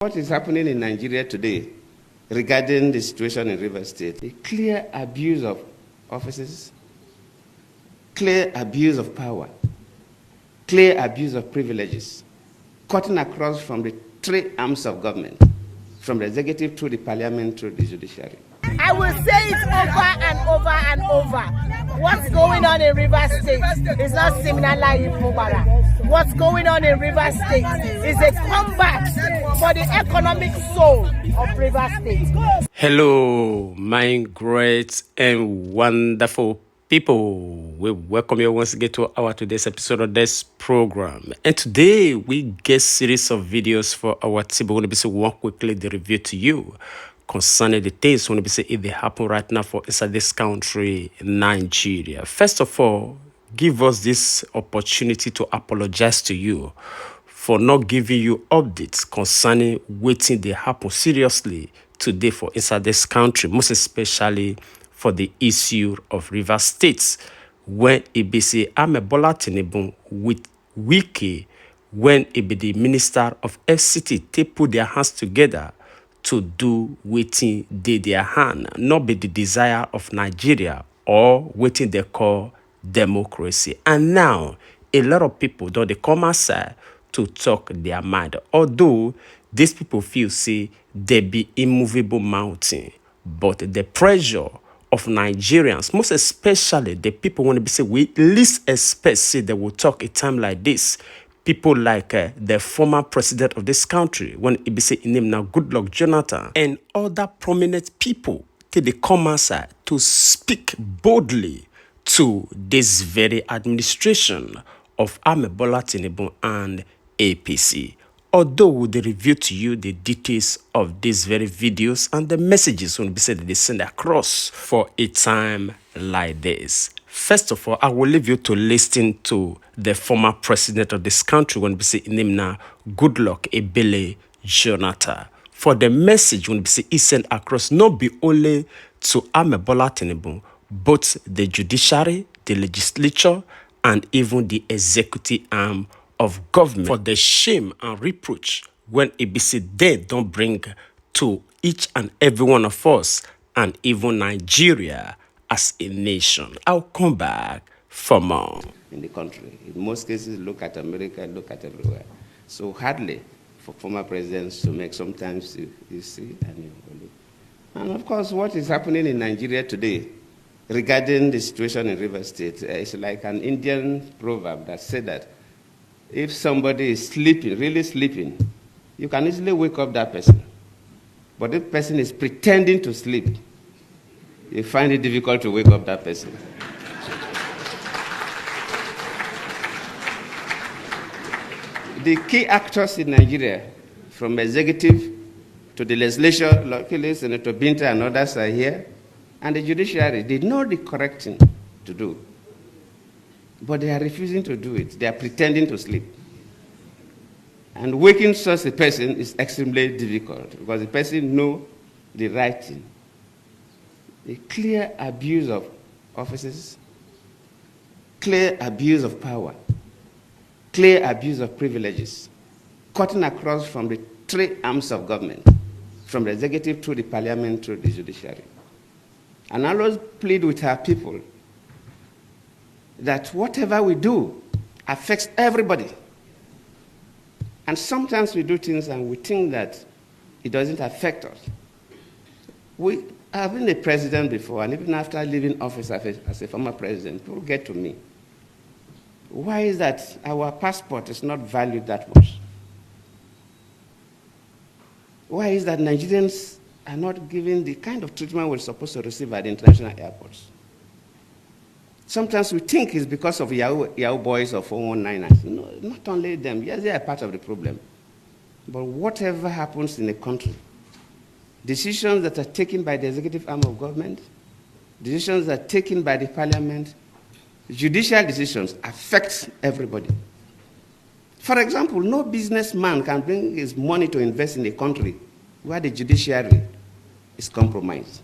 What is happening in Nigeria today regarding the situation in Rivers State, a clear abuse of offices, clear abuse of power, clear abuse of privileges, cutting across from the three arms of government, from the executive to the parliament to the judiciary. I will say it over and over and over. What's going on in Rivers State is not similar like Mubara. What's going on in Rivers State is a comeback for the economic soul of Rivers State. Hello, my great and wonderful people. We welcome you once again to our today's episode of this program. And today we get series of videos for our team. We're going to be saying one quickly the review to you concerning the things we want to be saying if they happen right now for inside this country, Nigeria. First of all, give us this opportunity to apologize to you for not giving you updates concerning waiting they happen seriously today for inside this country, most especially for the issue of Rivers States, when it be say Bola Tinubu with Wiki, when it be the Minister of FCT, they put their hands together to do waiting they their hand, not be the desire of Nigeria or waiting they call democracy. And now a lot of people don't they come outside to talk their mind, although these people feel say they be immovable mountain, but the pressure of Nigerians, most especially the people want to be say we least expect say they will talk a time like this. People like the former president of this country, when it be say in name now Goodlock Jonathan, and other prominent people till they come outside to speak boldly to this very administration of Bola Tinubu and APC. Although we will review to you the details of these very videos and the messages will be said that they send across for a time like this. First of all, I will leave you to listen to the former president of this country when we say name now Goodlock Jonathan. For the message when we say he sent across not be only to Bola Tinubu, but the judiciary, the legislature, and even the executive arm of government for the shame and reproach when it be said they don't bring to each and every one of us and even Nigeria as a nation. I'll come back for more. In the country, in most cases, look at America, look at everywhere. So hardly for former presidents to make sometimes you see and you look. And of course, what is happening in Nigeria today regarding the situation in Rivers State is like an Indian proverb that said that if somebody is sleeping, really sleeping, you can easily wake up that person. But if the person is pretending to sleep, you find it difficult to wake up that person. The key actors in Nigeria, from executive to the legislature, luckily Senator Binta and others are here, and the judiciary, they know the correct thing to do. But they are refusing to do it. They are pretending to sleep. And waking such a person is extremely difficult because the person knows the right thing. A clear abuse of offices, clear abuse of power, clear abuse of privileges, cutting across from the three arms of government, from the executive to the parliament to the judiciary. And I always plead with our people that whatever we do affects everybody. And sometimes we do things and we think that it doesn't affect us. I've been a president before, and even after leaving office as a former president, people get to me. Why is that our passport is not valued that much? Why is that Nigerians are not given the kind of treatment we're supposed to receive at the international airports? Sometimes we think it's because of Yahoo boys or 419ers. No, not only them. Yes, they are part of the problem. But whatever happens in a country, decisions that are taken by the executive arm of government, decisions that are taken by the parliament, judicial decisions affect everybody. For example, no businessman can bring his money to invest in a country where the judiciary is compromised,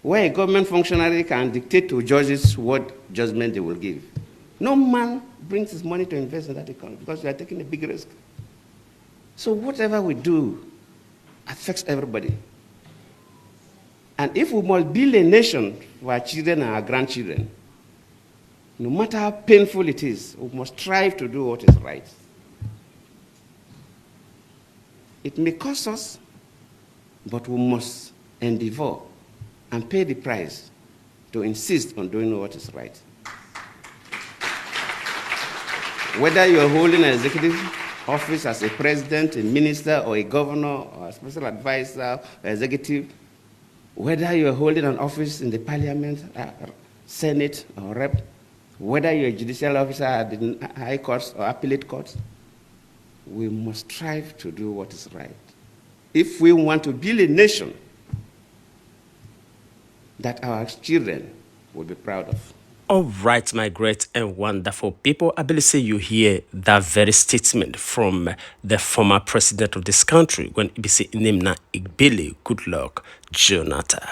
where a government functionary can dictate to judges what judgment they will give. No man brings his money to invest in that economy because we are taking a big risk. So whatever we do affects everybody. And if we must build a nation for our children and our grandchildren, no matter how painful it is, we must strive to do what is right. It may cost us, but we must endeavor and pay the price to insist on doing what is right. Whether you're holding an executive office as a president, a minister, or a governor, or a special advisor, or executive, whether you're holding an office in the parliament, senate, or rep, whether you're a judicial officer at the high courts or appellate courts, we must strive to do what is right. If we want to build a nation that our children will be proud of. All right, my great and wonderful people, I believe say you hear that very statement from the former president of this country when he say name na President Goodlock Jonathan.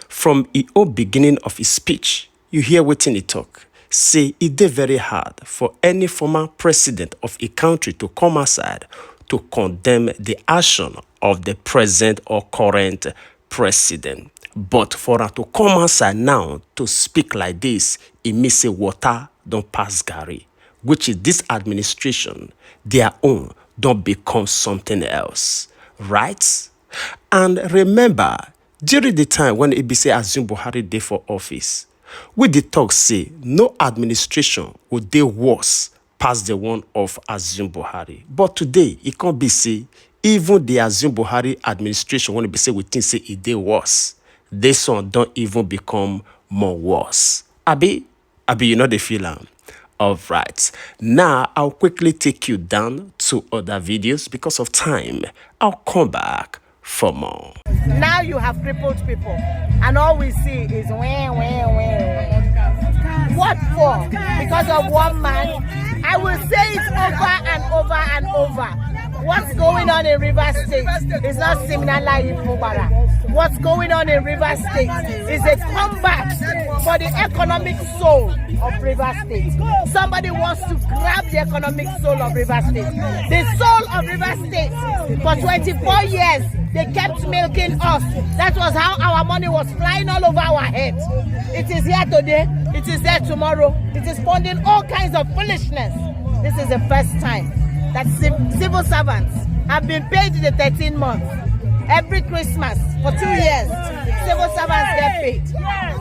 From the beginning of his speech, you hear what he talk. Say it is very hard for any former president of a country to come aside to condemn the action of the present or current president. But for her to come outside now to speak like this, it means say water don't pass Gary, which is this administration, their own, don't become something else, right? And remember, during the time when Ibise assumed Buhari dey for office, we did talk say no administration would dey worse past the one of Azim Buhari. But today, it can't be say even the Azim Buhari administration when it be say we think say it dey worse. This one don't even become more worse. Abi, you know the feeling. All right. Now, I'll quickly take you down to other videos because of time. I'll come back for more. Now you have crippled people, and all we see is wah. What for? Because of one man? I will say it over and over and over. What's going on in Rivers State is not similar in Mubarak. What's going on in Rivers State is a comeback for the economic soul of Rivers State. Somebody wants to grab the economic soul of Rivers State. The soul of Rivers State, for 24 years, they kept milking us. That was how our money was flying all over our heads. It is here today, it is there tomorrow. It is funding all kinds of foolishness. This is the first time that civil servants have been paid the 13 months. Every Christmas for 2 years, civil servants get paid.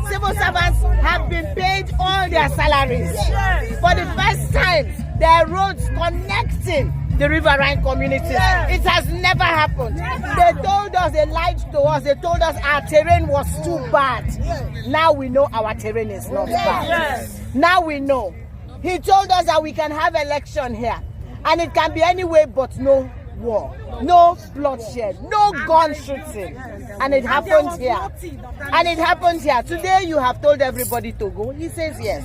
Civil servants have been paid all their salaries. For the first time, there are roads connecting the riverine communities. It has never happened. They told us, they lied to us, they told us our terrain was too bad. Now we know our terrain is not bad. Now we know. He told us that we can have election here, and it can be any way but no war, no bloodshed, no gun shooting. And it happened here. And it happened here. Today you have told everybody to go. He says yes.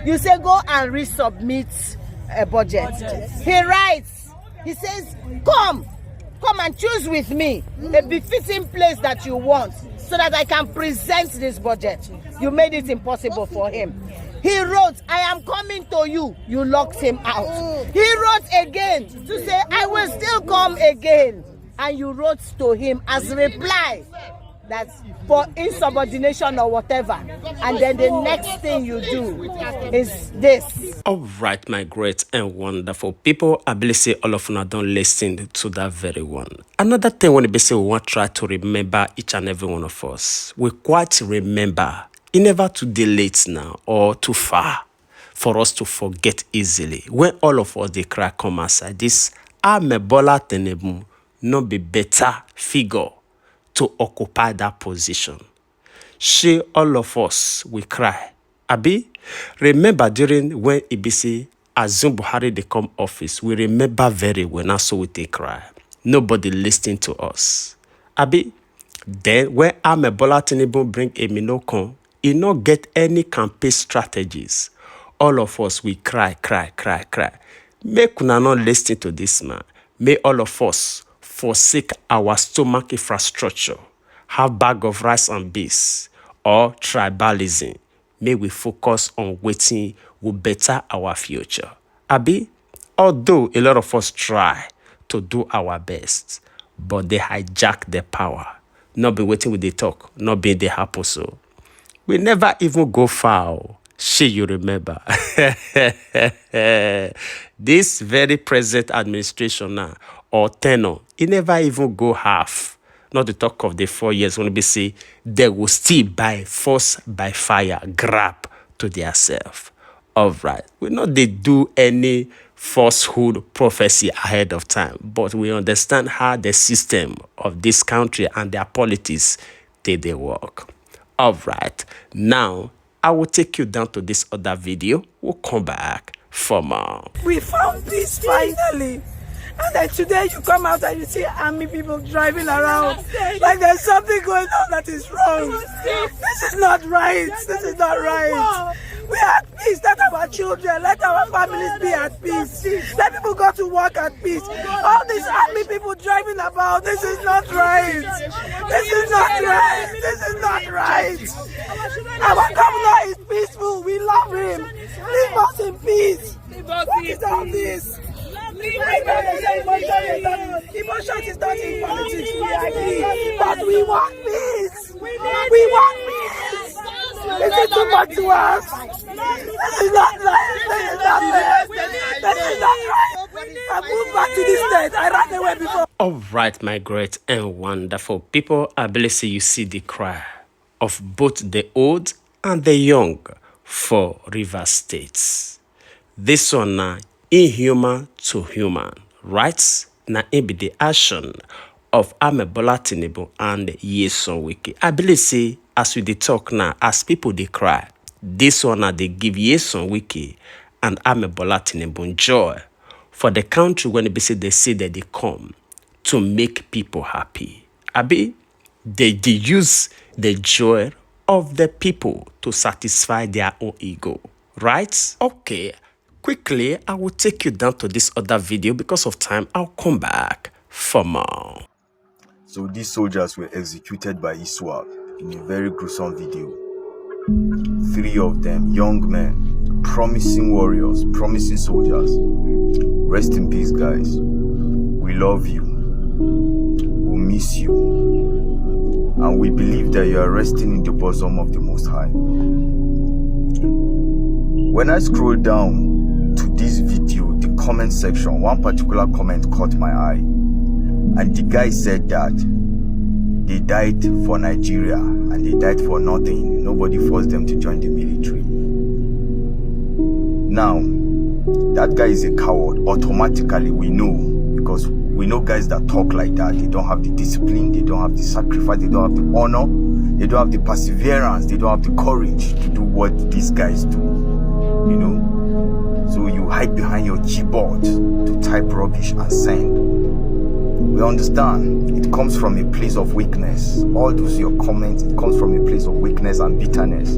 You say go and resubmit a budget. He writes, he says, come and choose with me a befitting place that you want so that I can present this budget. You made it impossible for him. He wrote, I am coming to you. You locked him out. He wrote again to say, I will still come again. And you wrote to him as a reply that for insubordination or whatever. And then the next thing you do is this. All right, my great and wonderful people. I believe say all of you don't listen to that very one. Another thing when we say we want to try to remember each and every one of us. We quite remember it's never too late now or too far for us to forget easily. When all of us they cry come aside, this Bola Tinubu no be better figure to occupy that position. She all of us we cry. Abi, remember during when Ibisi Azum Buhari they come office, we remember very well. Now so we they cry. Nobody listening to us. Abi, then when Bola Tinubu bring a Minokon, he not get any campaign strategies. All of us, we cry. Make una not listen to this man. May all of us forsake our stomach infrastructure, have bag of rice and beans, or tribalism. May we focus on waiting will better our future. Abi, although a lot of us try to do our best, but they hijack the power. Not be waiting with the talk, not be the happen so. We never even go far. You remember. This very present administration now, or tenor, it never even go half. Not to talk of the 4 years when we say they will still by force, by fire, grab to themselves. All right. We not they do any falsehood prophecy ahead of time, but we understand how the system of this country and their politics they work. All right. Now, I will take you down to this other video. We'll come back for more. We found peace finally. And then today you come out and you see army people driving around like there's something going on that is wrong. This is not right. This is not right. We are at peace. Let our children, let our families be at peace. Let people go to work at peace. All these army people driving about, this is not right. This is not right. This is not right. Our governor is peaceful. We love him. Leave us in peace. What is all this? Emotion is not in politics, we agree, but we want peace. We want peace. Is it too much to us? This is not right. This is not fair. This is not right. I moved back to this state. I ran away before. All right, my great and wonderful people, I believe you see the cry of both the old and the young for River States. This one now, inhuman to human, right? Now, it be the action of Bola Tinubu and Nyesom Wike. I believe, say, as we dey talk now, as people they cry, this one now they give Nyesom Wike and Bola Tinubu joy for the country when they say that they come to make people happy. Abi, they use the joy of the people to satisfy their own ego, right? Okay. Quickly, I will take you down to this other video. Because of time, I'll come back for more. So these soldiers were executed by ISWAP in a very gruesome video. 3 of them, young men, promising warriors, promising soldiers. Rest in peace, guys. We love you. We miss you. And we believe that you are resting in the bosom of the Most High. When I scroll down to this video, the comment section, one particular comment caught my eye, and the guy said that they died for Nigeria and they died for nothing. Nobody forced them to join the military. Now, that guy is a coward. Automatically, we know, because we know guys that talk like that. They don't have the discipline, they don't have the sacrifice, they don't have the honor, they don't have the perseverance, they don't have the courage to do what these guys do, you know. So you hide behind your keyboard to type rubbish and send. We understand it comes from a place of weakness. All those your comments, it comes from a place of weakness and bitterness,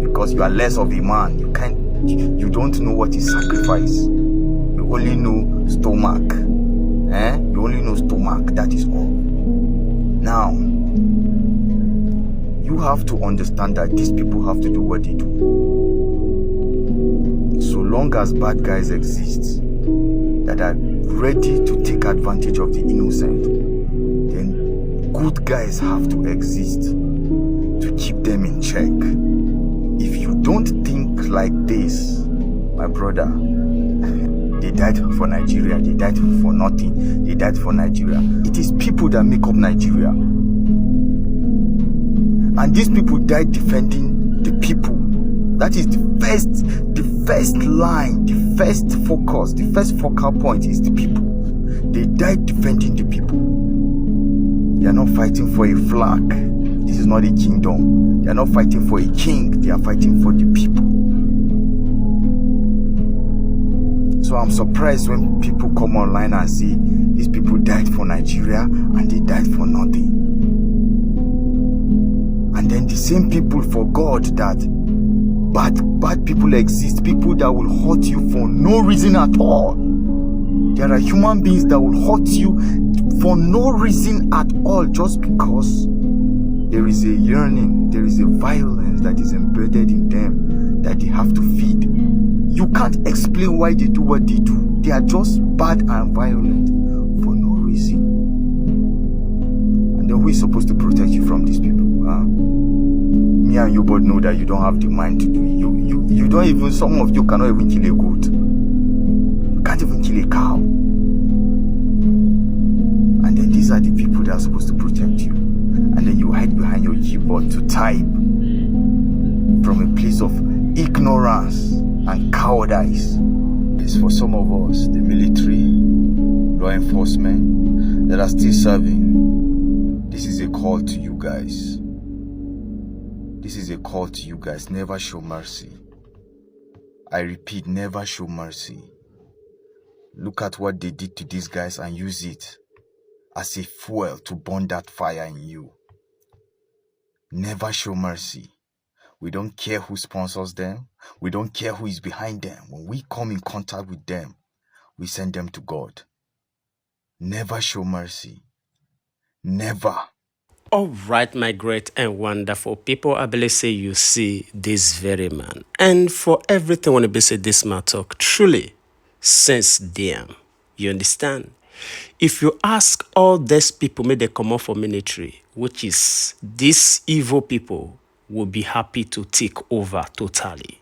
because you are less of a man. You don't know what is sacrifice. You only know stomach. You only know stomach. That is all. Now, you have to understand that these people have to do what they do. So long as bad guys exist that are ready to take advantage of the innocent, then good guys have to exist to keep them in check. If you don't think like this, my brother, they died for Nigeria, they died for nothing, they died for Nigeria. It is people that make up Nigeria. And these people died defending the people. That is the first line, the first focus, the first focal point is the people. They died defending the people. They are not fighting for a flag. This is not a kingdom. They are not fighting for a king. They are fighting for the people. So I'm surprised when people come online and say these people died for Nigeria and they died for nothing. And then the same people forgot that bad people exist, people that will hurt you for no reason at all. There are human beings that will hurt you for no reason at all, just because there is a yearning, there is a violence that is embedded in them that they have to feed. You can't explain why they do what they do. They are just bad and violent for and you both know that you don't have the mind to do it. You don't even, some of you cannot even kill a goat. You can't even kill a cow. And then these are the people that are supposed to protect you. And then you hide behind your keyboard to type from a place of ignorance and cowardice. It's for some of us, the military, law enforcement, that are still serving. This is a call to you guys. This is a call to you guys. Never show mercy. I repeat, never show mercy. Look at what they did to these guys and use it as a fuel to burn that fire in you. Never show mercy. We don't care who sponsors them. We don't care who is behind them. When we come in contact with them, we send them to God. Never show mercy. Never. All right, my great and wonderful people, I believe say you see this very man. And for everything when I say this man talk, truly, since them, you understand? If you ask all these people, may they come out for military, which is these evil people will be happy to take over totally.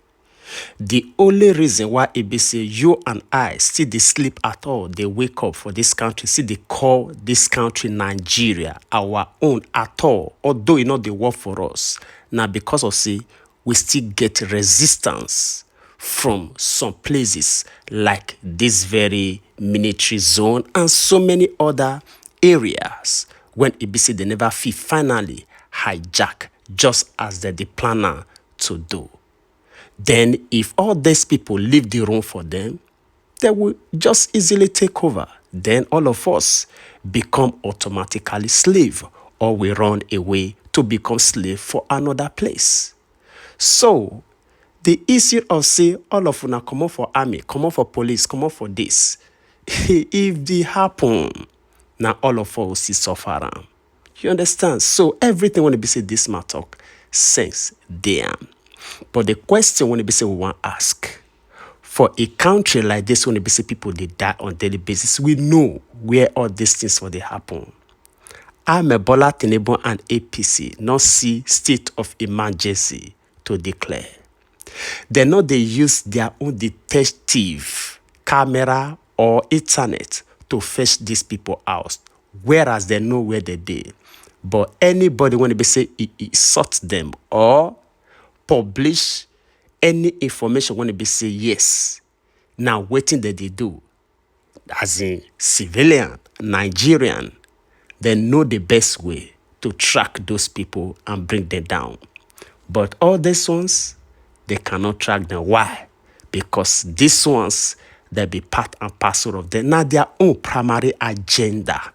The only reason why it be say you and I still they sleep at all, they wake up for this country, see they call this country Nigeria our own at all, although you know they work for us. Now because of see, we still get resistance from some places like this very military zone and so many other areas when it be say they never feel finally hijack just as they planner to do. Then if all these people leave the room for them, they will just easily take over. Then all of us become automatically slave, or we run away to become slave for another place. So the issue of say all of una come out for army, come out for police, come out for this, if they happen, now all of us see suffer. You understand? So everything when they be say this man talk, sense damn. But the question when they say we want to ask, for a country like this, when they say people they die on daily basis, we know where all these things will they happen. Bola Tinubu and APC not see state of emergency to declare. They know they use their own detective camera or internet to fetch these people out, whereas they know where they did. But anybody when they say it sort them or publish any information when they say yes, now waiting that they do, as in civilian, Nigerian, they know the best way to track those people and bring them down. But all these ones, they cannot track them. Why? Because these ones, they be part and parcel of them. Now their own primary agenda.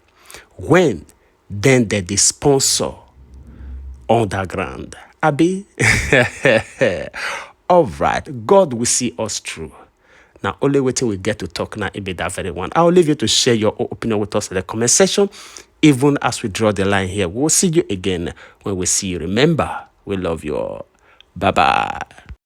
When then they sponsor underground. Abi? All right. God will see us through. Now, only waiting we get to talk now, it be that very one. I'll leave you to share your opinion with us in the comment section. Even as we draw the line here, we'll see you again when we see you. Remember, we love you all. Bye-bye.